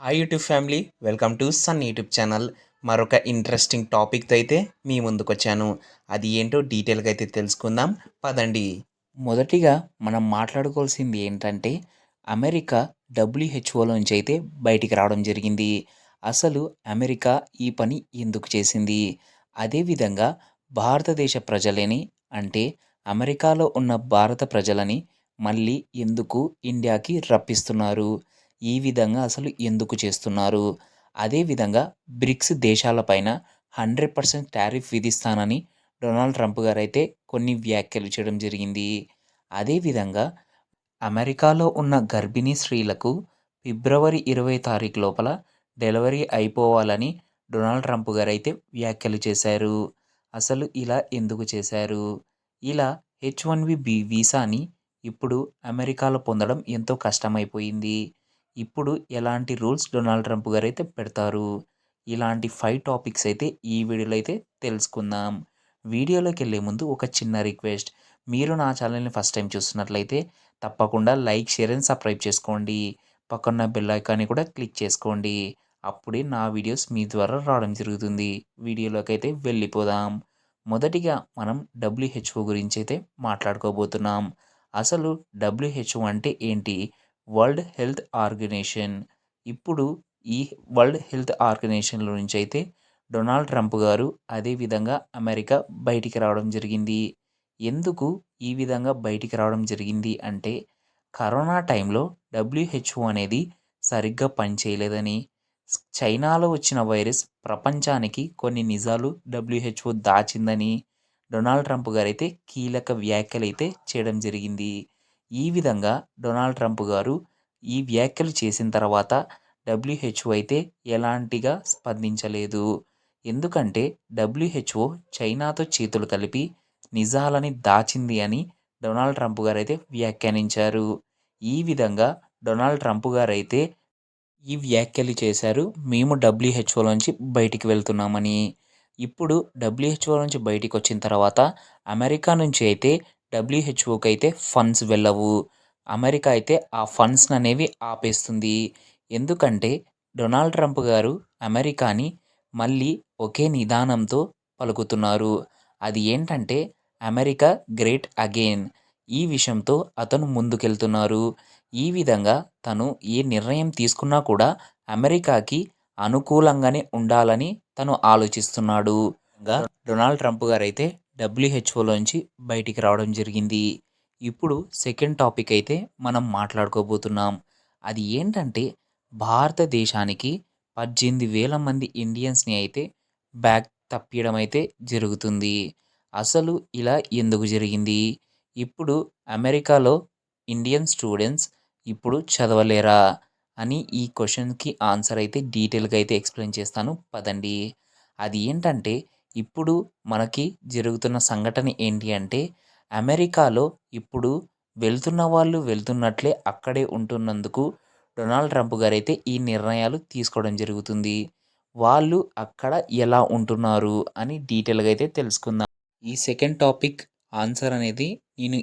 Hi YouTube family, welcome to Sun YouTube channel. మరొక interesting టాపిక్తో అయితే మీ ముందుకొచ్చాను. అది ఏంటో డీటెయిల్గా అయితే తెలుసుకుందాం, పదండి. మొదటిగా మనం మాట్లాడుకోవాల్సింది ఏంటంటే అమెరికా డబ్ల్యూహెచ్ఓలోంచి అయితే బయటికి రావడం జరిగింది. అసలు అమెరికా ఈ పని ఎందుకు చేసింది? అదేవిధంగా భారతదేశ ప్రజలని, అంటే అమెరికాలో ఉన్న భారత ప్రజలని మళ్ళీ ఎందుకు ఇండియాకి రప్పిస్తున్నారు? ఈ విధంగా అసలు ఎందుకు చేస్తున్నారు? అదేవిధంగా బ్రిక్స్ దేశాలపైన 100% టారిఫ్ విధిస్తానని డొనాల్డ్ ట్రంప్ గారైతే కొన్ని వ్యాఖ్యలు చేయడం జరిగింది. అదేవిధంగా అమెరికాలో ఉన్న గర్భిణీ స్త్రీలకు ఫిబ్రవరి 20 తారీఖు లోపల డెలివరీ అయిపోవాలని డొనాల్డ్ ట్రంప్ గారైతే వ్యాఖ్యలు చేశారు. అసలు ఇలా ఎందుకు చేశారు? ఇలా H1B వీసాని ఇప్పుడు అమెరికాలో పొందడం ఎంతో కష్టమైపోయింది. ఇప్పుడు ఎలాంటి రూల్స్ డొనాల్డ్ ట్రంప్ గారైతే పెడతారు? ఇలాంటి 5 టాపిక్స్ అయితే ఈ వీడియోలో అయితే తెలుసుకుందాం. వీడియోలోకెళ్ళే ముందు ఒక చిన్న రిక్వెస్ట్. మీరు నా ఛానల్‌ని ఫస్ట్ టైం చూస్తున్నట్లయితే తప్పకుండా లైక్, షేర్ అండ్ సబ్స్క్రైబ్ చేసుకోండి. పక్కన బెల్ ఐకాన్ని కూడా క్లిక్ చేసుకోండి. అప్పుడే నా వీడియోస్ మీ ద్వారా రావడం జరుగుతుంది. వీడియోలోకైతే వెళ్ళిపోదాం. మొదటిగా మనం డబ్ల్యూహెచ్ఓ గురించి అయితే మాట్లాడుకోబోతున్నాం. అసలు డబ్ల్యూహెచ్ఓ అంటే ఏంటి? World Health Organization. ఇప్పుడు ఈ వరల్డ్ హెల్త్ ఆర్గనైజేషన్‌లో నుంచి అయితే డొనాల్డ్ ట్రంప్ గారు, అదేవిధంగా అమెరికా బయటికి రావడం జరిగింది. ఎందుకు ఈ విధంగా బయటికి రావడం జరిగింది అంటే, కరోనా టైంలో డబ్ల్యూహెచ్ఓ అనేది సరిగ్గా పనిచేయలేదని, చైనాలో వచ్చిన వైరస్ ప్రపంచానికి కొన్ని నిజాలు డబ్ల్యూహెచ్ఓ దాచిందని డొనాల్డ్ ట్రంప్ గారైతే కీలక వ్యాఖ్యలైతే చేయడం జరిగింది. ఈ విధంగా డొనాల్డ్ ట్రంప్ గారు ఈ వ్యాఖ్యలు చేసిన తర్వాత డబ్ల్యూహెచ్ఓ అయితే ఎలాంటిగా స్పందించలేదు. ఎందుకంటే డబ్ల్యూహెచ్ఓ చైనాతో చేతులు కలిపి నిజాలని దాచింది అని డొనాల్డ్ ట్రంప్ గారైతే వ్యాఖ్యానించారు. ఈ విధంగా డొనాల్డ్ ట్రంప్ గారైతే ఈ వ్యాఖ్యలు చేశారు. మేము డబ్ల్యూహెచ్ఓలోంచి బయటికి వెళ్తున్నామని. ఇప్పుడు డబ్ల్యూహెచ్ఓ నుంచి బయటికొచ్చిన తర్వాత అమెరికా నుంచి అయితే డబ్ల్యూహెచ్ఓకి అయితే ఫండ్స్ వెళ్ళవు. అమెరికా అయితే ఆ ఫండ్స్‌ననేవి ఆపేస్తుంది. ఎందుకంటే డొనాల్డ్ ట్రంప్ గారు అమెరికాని మళ్ళీ ఒకే నిదానంతో పలుకుతున్నారు. అది ఏంటంటే అమెరికా గ్రేట్ అగైన్. ఈ విషయంతో అతను ముందుకెళ్తున్నారు. ఈ విధంగా తను ఏ నిర్ణయం తీసుకున్నా కూడా అమెరికాకి అనుకూలంగానే ఉండాలని తను ఆలోచిస్తున్నాడు. డొనాల్డ్ ట్రంప్ గారైతే డబ్ల్యూహెచ్ఓలోంచి బయటికి రావడం జరిగింది. ఇప్పుడు సెకండ్ టాపిక్ అయితే మనం మాట్లాడుకోబోతున్నాం. అది ఏంటంటే భారతదేశానికి 18,000 మంది ఇండియన్స్‌ని అయితే బ్యాక్ తప్పియడం అయితే జరుగుతుంది. అసలు ఇలా ఎందుకు జరిగింది? ఇప్పుడు అమెరికాలో ఇండియన్ స్టూడెంట్స్ ఇప్పుడు చదవలేరా? అని ఈ క్వెషన్‌కి ఆన్సర్ అయితే డీటెయిల్‌గా అయితే ఎక్స్‌ప్లెయిన్ చేస్తాను, పదండి. అది ఏంటంటే ఇప్పుడు మనకి జరుగుతున్న సంఘటన ఏంటి అంటే, అమెరికాలో ఇప్పుడు వెళ్తున్న వాళ్ళు వెళ్తున్నట్లే అక్కడే ఉంటున్నందుకు డొనాల్డ్ ట్రంప్ గారైతే ఈ నిర్ణయాలు తీసుకోవడం జరుగుతుంది. వాళ్ళు అక్కడ ఎలా ఉంటున్నారు అని డీటెయిల్‌గా అయితే తెలుసుకుందాం. ఈ సెకండ్ టాపిక్ ఆన్సర్ అనేది నేను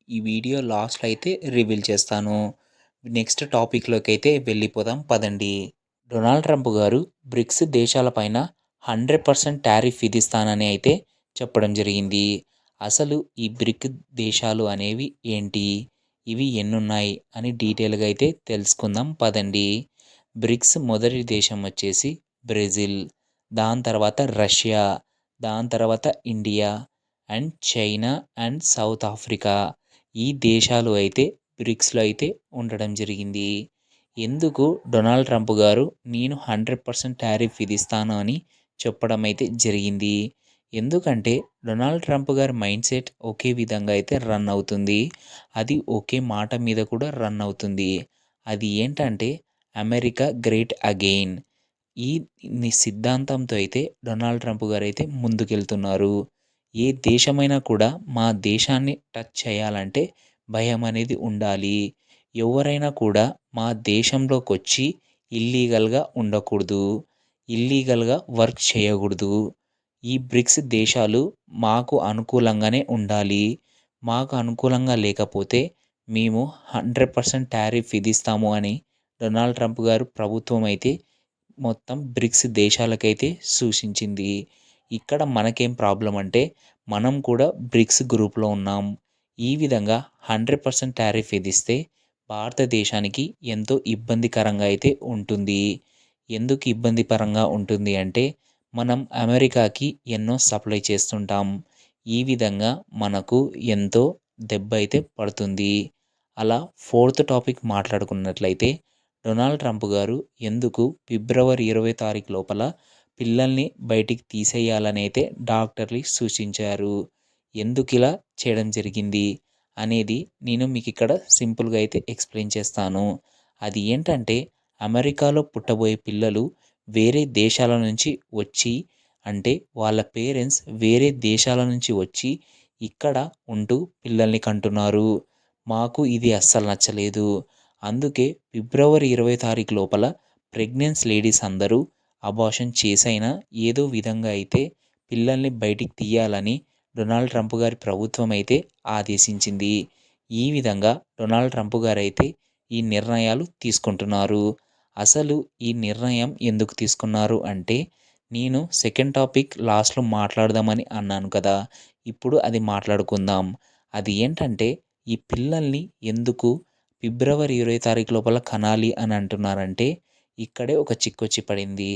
ఈ వీడియో లాస్ట్‌లో అయితే రివీల్ చేస్తాను. నెక్స్ట్ టాపిక్‌లోకి అయితే వెళ్ళిపోదాం, పదండి. డొనాల్డ్ ట్రంప్ గారు బ్రిక్స్ దేశాలపైన 100% టారిఫ్ విధిస్తానని అయితే చెప్పడం జరిగింది. అసలు ఈ బ్రిక్ దేశాలు అనేవి ఏంటి? ఇవి ఎన్నున్నాయి అని డీటెయిల్‌గా అయితే తెలుసుకుందాం, పదండి. బ్రిక్స్ మొదటి దేశం వచ్చేసి బ్రెజిల్, దాని తర్వాత రష్యా, దాని తర్వాత India and China and south Africa. ఈ దేశాలు అయితే బ్రిక్స్‌లో అయితే ఉండడం జరిగింది. ఎందుకు డొనాల్డ్ ట్రంప్ గారు నేను 100% టారిఫ్ విధిస్తాను అని చెప్పడం అయితే జరిగింది? ఎందుకంటే డొనాల్డ్ ట్రంప్ గారి మైండ్‌సెట్ ఒకే విధంగా అయితే రన్ అవుతుంది. అది ఒకే మాట మీద కూడా రన్ అవుతుంది. అది ఏంటంటే అమెరికా గ్రేట్ అగైన్. ఈ సిద్ధాంతంతో అయితే డొనాల్డ్ ట్రంప్ గారైతే ముందుకెళ్తున్నారు. ఏ దేశమైనా కూడా మా దేశాన్ని టచ్ చేయాలంటే భయం అనేది ఉండాలి. ఎవరైనా కూడా మా దేశంలోకొచ్చి ఇల్లీగల్‌గా ఉండకూడదు. ఇల్లీగల్‌గా వర్క్ చేయకూడదు. ఈ బ్రిక్స్ దేశాలు మాకు అనుకూలంగానే ఉండాలి. మాకు అనుకూలంగా లేకపోతే మేము 100% టారిఫ్ విధిస్తాము అని డొనాల్డ్ ట్రంప్ గారు ప్రభుత్వం అయితే మొత్తం బ్రిక్స్ దేశాలకైతే సూచించింది. ఇక్కడ మనకేం ప్రాబ్లం అంటే మనం కూడా బ్రిక్స్ గ్రూప్‌లో ఉన్నాం. ఈ విధంగా 100% టారిఫ్ విధిస్తే భారతదేశానికి ఎంతో ఇబ్బందికరంగా అయితే ఉంటుంది. ఎందుకు ఇబ్బందికరంగా ఉంటుంది అంటే మనం అమెరికాకి ఎన్నో సప్లై చేస్తుంటాం. ఈ విధంగా మనకు ఎంతో దెబ్బ అయితే పడుతుంది. అలా ఫోర్త్ టాపిక్ మాట్లాడుకున్నట్లయితే డొనాల్డ్ ట్రంప్ గారు ఎందుకు ఫిబ్రవరి 20 తారీఖు లోపల పిల్లల్ని బయటికి తీసేయాలని అయితే డాక్టర్లు సూచించారు. ఎందుకు ఇలా చేయడం జరిగింది అనేది నేను మీకు ఇక్కడ సింపుల్గా అయితే ఎక్స్ప్లెయిన్ చేస్తాను. అది ఏంటంటే అమెరికాలో పుట్టబోయే పిల్లలు వేరే దేశాల నుంచి వచ్చి అంటే వాళ్ళ పేరెంట్స్ వేరే దేశాల నుంచి వచ్చి ఇక్కడ ఉంటూ పిల్లల్ని కంటున్నారు. మాకు ఇది అస్సలు నచ్చలేదు. అందుకే ఫిబ్రవరి 20 తారీఖు లోపల ప్రెగ్నెన్స్ లేడీస్ అందరూ అబార్షన్ చేసైనా ఏదో విధంగా అయితే పిల్లల్ని బయటికి తీయాలని డొనాల్డ్ ట్రంప్ గారి ప్రభుత్వం అయితే ఆదేశించింది. ఈ విధంగా డొనాల్డ్ ట్రంప్ గారైతే ఈ నిర్ణయాలు తీసుకుంటున్నారు. అసలు ఈ నిర్ణయం ఎందుకు తీసుకున్నారు అంటే నేను సెకండ్ టాపిక్ లాస్ట్‌లో మాట్లాడదామని అన్నాను కదా! ఇప్పుడు అది మాట్లాడుకుందాం. అది ఏంటంటే ఈ పిల్లల్ని ఎందుకు ఫిబ్రవరి 20 తారీఖు లోపల కనాలి అని అంటున్నారంటే ఇక్కడే ఒక చిక్కొచ్చి పడింది.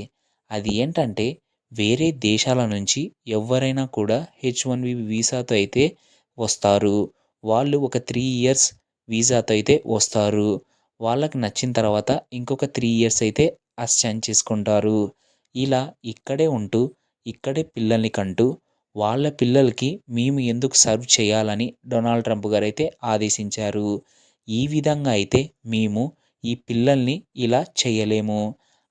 అది ఏంటంటే వేరే దేశాల నుంచి ఎవ్వరైనా కూడా H1B వీసాతో అయితే వస్తారు. వాళ్ళు ఒక 3 ఇయర్స్ వీసాతో అయితే వస్తారు. వాళ్ళకి నచ్చిన తర్వాత ఇంకొక 3 ఇయర్స్ అయితే ఎక్స్‌టెండ్ చేసుకుంటారు. ఇలా ఇక్కడే ఉంటూ, ఇక్కడే పిల్లల్ని కంటూ, వాళ్ళ పిల్లలకి మేము ఎందుకు సర్వ్ చేయాలని డొనాల్డ్ ట్రంప్ గారైతే ఆదేశించారు. ఈ విధంగా అయితే మేము ఈ పిల్లల్ని ఇలా చేయలేము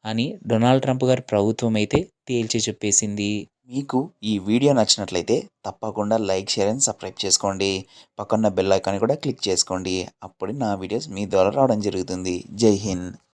అని డొనాల్డ్ ట్రంప్ గారి ప్రభుత్వం అయితే తేల్చి చెప్పేసింది. మీకు ఈ వీడియో నచ్చినట్లయితే తప్పకుండా లైక్, షేర్ అండ్ సబ్స్క్రైబ్ చేసుకోండి. పక్కన బెల్ ఐకాన్ కూడా క్లిక్ చేసుకోండి. అప్పుడు నా వీడియోస్ మీ ద్వారా రావడం జరుగుతుంది. జై హింద్.